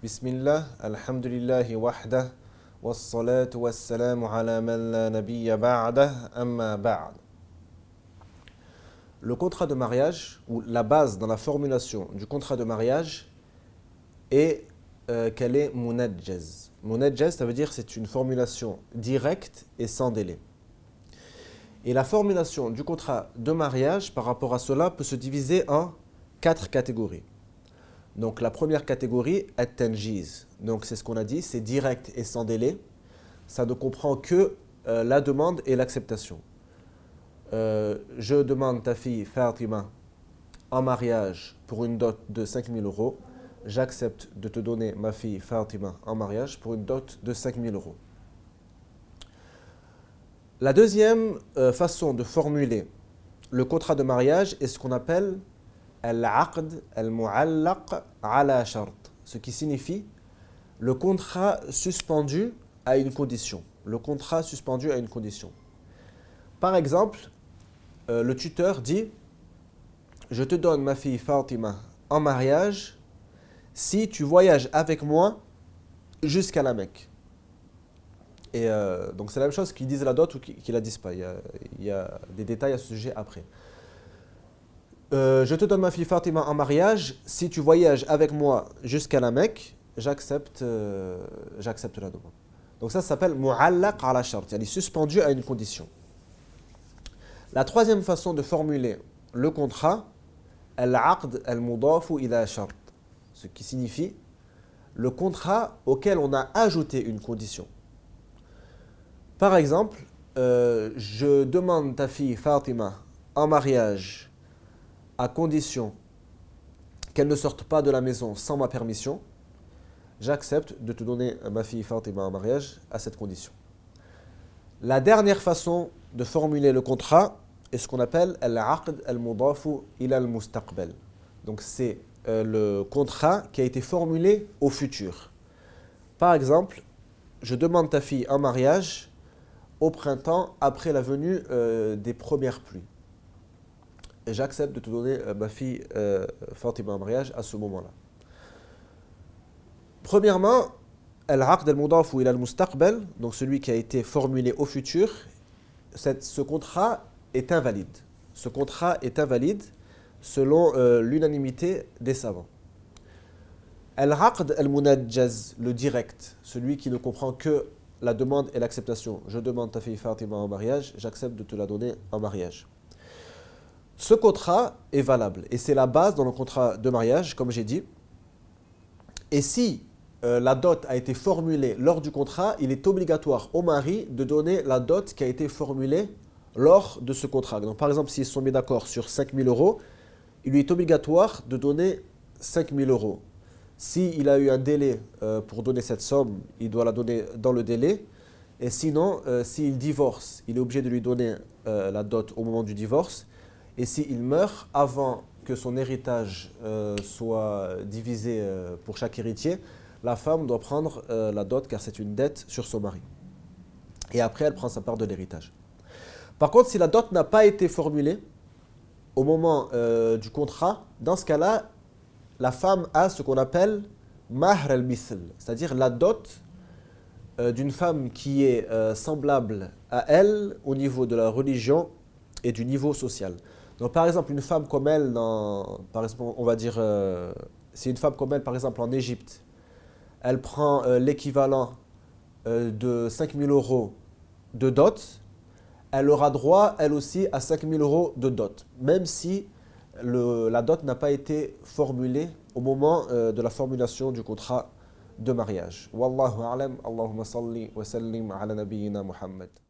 Bismillah, alhamdulillahi wahdah, wassalatu wassalamu ala man la nabiyya ba'dah, amma ba'd. Le contrat de mariage, ou la base dans la formulation du contrat de mariage, est qu'elle est munajjaz. Munajjaz, ça veut dire c'est une formulation directe et sans délai. Et la formulation du contrat de mariage par rapport à cela peut se diviser en 4 catégories. Donc la première catégorie, at-tanjiz. Donc c'est ce qu'on a dit, c'est direct et sans délai. Ça ne comprend que la demande et l'acceptation. Je demande ta fille Fatima en mariage pour une dot de 5 000 euros. J'accepte de te donner ma fille Fatima en mariage pour une dot de 5 000 euros. La deuxième façon de formuler le contrat de mariage est ce qu'on appelle al-aqd al-mu'allaq ala shart, ce qui signifie le contrat suspendu à une condition. Le contrat suspendu à une condition. Par exemple, le tuteur dit « Je te donne ma fille Fatima en mariage si tu voyages avec moi jusqu'à la Mecque. » Et donc c'est la même chose qu'ils disent la dot ou qu'ils la disent pas. Il y a des détails à ce sujet après. Je te donne ma fille Fatima en mariage si tu voyages avec moi jusqu'à la Mecque, j'accepte la demande. Donc ça s'appelle mu'allaq ala shart, elle est suspendue à une condition. La troisième façon de formuler le contrat, al-aqd al-mudafu ila shart, ce qui signifie le contrat auquel on a ajouté une condition. Par exemple, je demande ta fille Fatima en mariage à condition qu'elle ne sorte pas de la maison sans ma permission. J'accepte de te donner ma fille Fatima en mariage à cette condition. La dernière façon de formuler le contrat est ce qu'on appelle al-aqd al-mudafu ila al-mustaqbal. Donc c'est le contrat qui a été formulé au futur. Par exemple, je demande ta fille en mariage au printemps après la venue des premières pluies. Et j'accepte de te donner ma fille Fatima en mariage à ce moment-là. Premièrement, al-aqd al-mudafu ila al-mustaqbal, donc celui qui a été formulé au futur, ce contrat est invalide. Ce contrat est invalide selon l'unanimité des savants. Al-aqd al-munajjaz, le direct, celui qui ne comprend que la demande et l'acceptation. Je demande ta fille Fatima en mariage, j'accepte de te la donner en mariage. Ce contrat est valable et c'est la base dans le contrat de mariage, comme j'ai dit. Et si la dot a été formulée lors du contrat, il est obligatoire au mari de donner la dot qui a été formulée lors de ce contrat. Donc, par exemple, s'ils sont mis d'accord sur 5 000 euros, il lui est obligatoire de donner 5 000 euros. S'il a eu un délai pour donner cette somme, il doit la donner dans le délai. Et sinon, s'il divorce, il est obligé de lui donner la dot au moment du divorce. Et s'il meurt avant que son héritage soit divisé pour chaque héritier, la femme doit prendre la dot car c'est une dette sur son mari. Et après, elle prend sa part de l'héritage. Par contre, si la dot n'a pas été formulée au moment du contrat, dans ce cas-là, la femme a ce qu'on appelle mahr al-mithl, c'est-à-dire la dot d'une femme qui est semblable à elle au niveau de la religion et du niveau social. Donc par exemple, une femme comme elle, par exemple, on va dire, c'est une femme comme elle, par exemple en Égypte, elle prend l'équivalent de 5 000 euros de dot, elle aura droit, elle aussi, à 5 000 euros de dot, même si la dot n'a pas été formulée au moment de la formulation du contrat de mariage. Wallahu a'lam, Allahumma salli wa sallim ala nabiyyina Muhammad.